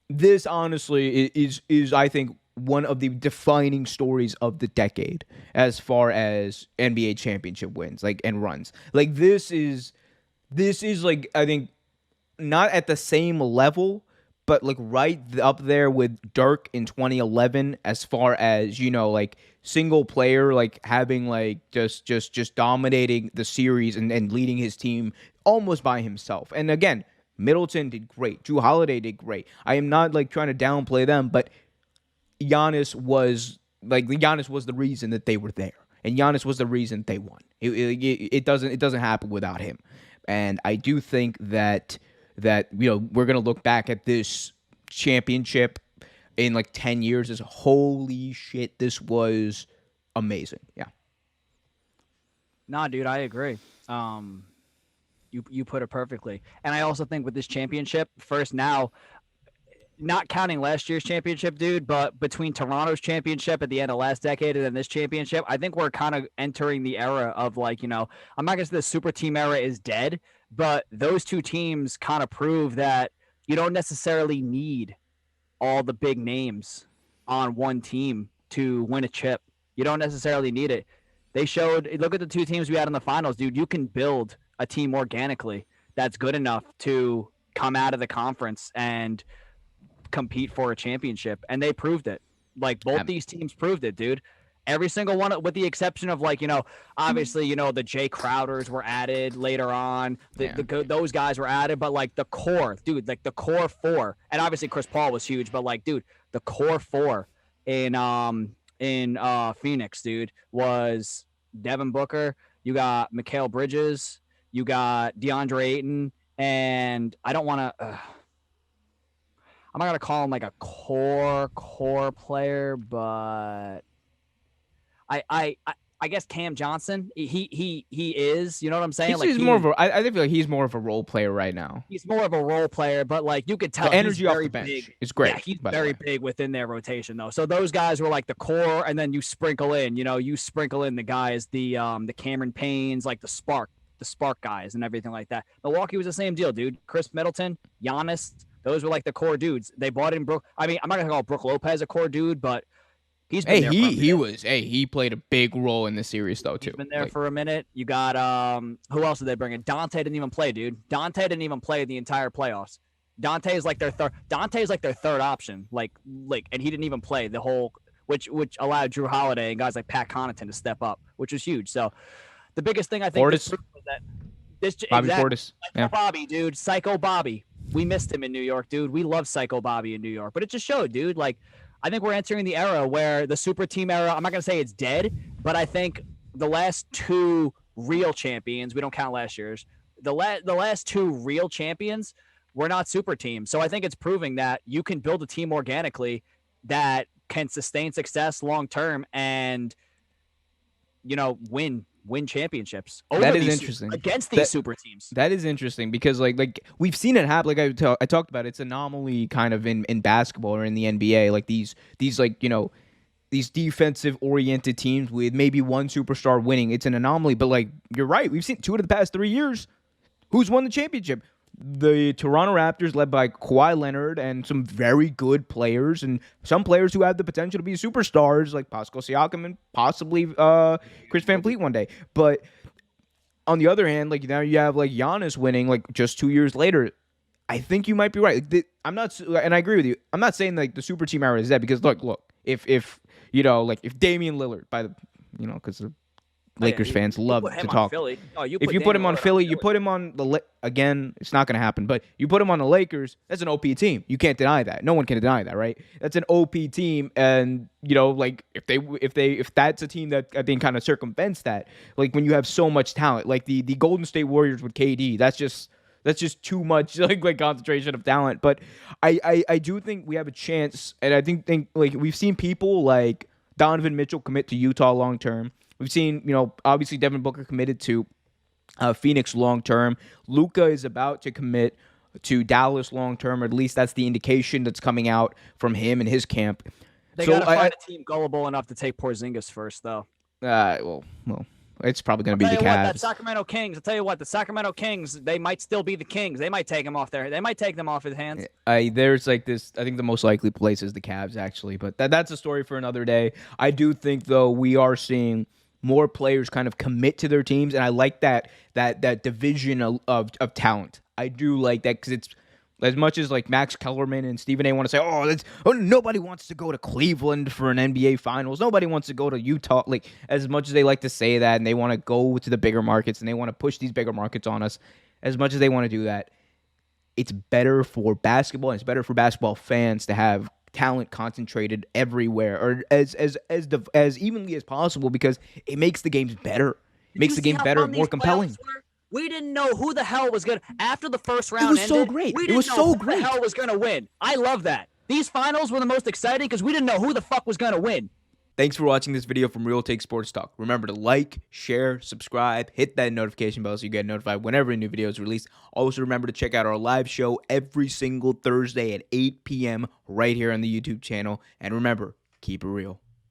this honestly is I think one of the defining stories of the decade as far as NBA championship wins like and runs. Like this is like I think not at the same level, but like right up there with Dirk in 2011 as far as, like single player, like having like just dominating the series and leading his team almost by himself. And again, Middleton did great. Drew Holiday did great. I am not like trying to downplay them, but Giannis was the reason that they were there. And Giannis was the reason they won. It doesn't happen without him. And I do think that we're gonna look back at this championship in like 10 years as holy shit, this was amazing. Yeah. Nah, dude, I agree. You put it perfectly. And I also think with this championship, first now, not counting last year's championship, dude, but between Toronto's championship at the end of last decade and then this championship, I think we're kind of entering the era of like, I'm not gonna say the super team era is dead, but those two teams kind of prove that you don't necessarily need all the big names on one team to win a chip. You don't necessarily need it. They showed, look at the two teams we had in the finals, dude. You can build a team organically that's good enough to come out of the conference and compete for a championship. And they proved it. Like both these teams proved it, dude. Every single one, with the exception of like, obviously, the Jay Crowders were added later on. Those guys were added, but like the core, dude, like the core four, and obviously Chris Paul was huge, but like, dude, the core four in Phoenix, dude, was Devin Booker. You got Mikal Bridges. You got DeAndre Ayton, and I don't want to. I'm not gonna call him like a core player, but I guess Cam Johnson, he is, you know what I'm saying? He's more of a. I feel like he's more of a role player right now. He's more of a role player, but like you could tell, the energy off the bench is great. Yeah, he's very big within their rotation though. So those guys were like the core, and then you sprinkle in, the guys, the Cameron Paynes, like the spark guys, and everything like that. Milwaukee was the same deal, dude. Chris Middleton, Giannis, those were like the core dudes. They bought in Brook. I mean, I'm not gonna call Brook Lopez a core dude, but he's been there. He played a big role in the series though too. He's been there for a minute. You got who else did they bring in? Dante didn't even play, dude. Dante didn't even play the entire playoffs. Dante is like their third option. Like and he didn't even play the whole, which allowed Drew Holiday and guys like Pat Connaughton to step up, which was huge. So the biggest thing I think was that this Bobby Portis. Yeah. Bobby, dude, Psycho Bobby. We missed him in New York, dude. We love Psycho Bobby in New York, but it just showed, dude. Like, I think we're entering the era where the super team era, I'm not going to say it's dead, but I think the last two real champions, we don't count last year's, the last two real champions were not super teams. So I think it's proving that you can build a team organically that can sustain success long term and, win championships. That is interesting against these super teams. That is interesting because like we've seen it happen. Like I talked about, it's anomaly kind of in basketball or in the NBA. Like these like these defensive oriented teams with maybe one superstar winning. It's an anomaly, but like you're right. We've seen 2 out of the past 3 years. Who's won the championship? The Toronto Raptors, led by Kawhi Leonard and some very good players, and some players who have the potential to be superstars, like Pascal Siakam and possibly Chris Van Vliet one day. But on the other hand, like now you have like Giannis winning like just 2 years later. I think you might be right. I'm not, and I agree with you. I'm not saying like the super team era is dead because look, if if Damian Lillard because Lakers fans love to talk. If you put him on Philly, you put him on again, it's not going to happen. But you put him on the Lakers, that's an OP team. You can't deny that. No one can deny that, right? That's an OP team, and like if that's a team that I think kind of circumvents that, like when you have so much talent, like the Golden State Warriors with KD, that's just too much like concentration of talent. But I do think we have a chance, and I think like we've seen people like Donovan Mitchell commit to Utah long term. We've seen, obviously Devin Booker committed to Phoenix long term. Luka is about to commit to Dallas long term, or at least that's the indication that's coming out from him and his camp. They got to find a team gullible enough to take Porzingis first, though. Well, It's probably going I'll to be tell the you what, that Cavs. Sacramento Kings. I'll tell you what, the Sacramento Kings. They might still be the Kings. They might take him off there. They might take them off his hands. There's like this. I think the most likely place is the Cavs, actually, but that's a story for another day. I do think though we are seeing more players kind of commit to their teams, and I like that division of talent. I do like that because it's as much as like Max Kellerman and Stephen A. want to say, oh, nobody wants to go to Cleveland for an NBA Finals. Nobody wants to go to Utah. Like as much as they like to say that, and they want to go to the bigger markets and they want to push these bigger markets on us, as much as they want to do that, it's better for basketball and it's better for basketball fans to have talent concentrated everywhere or as evenly as possible because it makes the games better. It Did makes you the see game how better, fun more these compelling. playoffs were? We didn't know who the hell was gonna after the first round. It was ended, so great. We It didn't was know so who great. the hell was gonna win. I love that. These finals were the most exciting because we didn't know who the fuck was gonna win. Thanks for watching this video from Real Take Sports Talk. Remember to like, share, subscribe, hit that notification bell so you get notified whenever a new video is released. Also, remember to check out our live show every single Thursday at 8 p.m. right here on the YouTube channel. And remember, keep it real.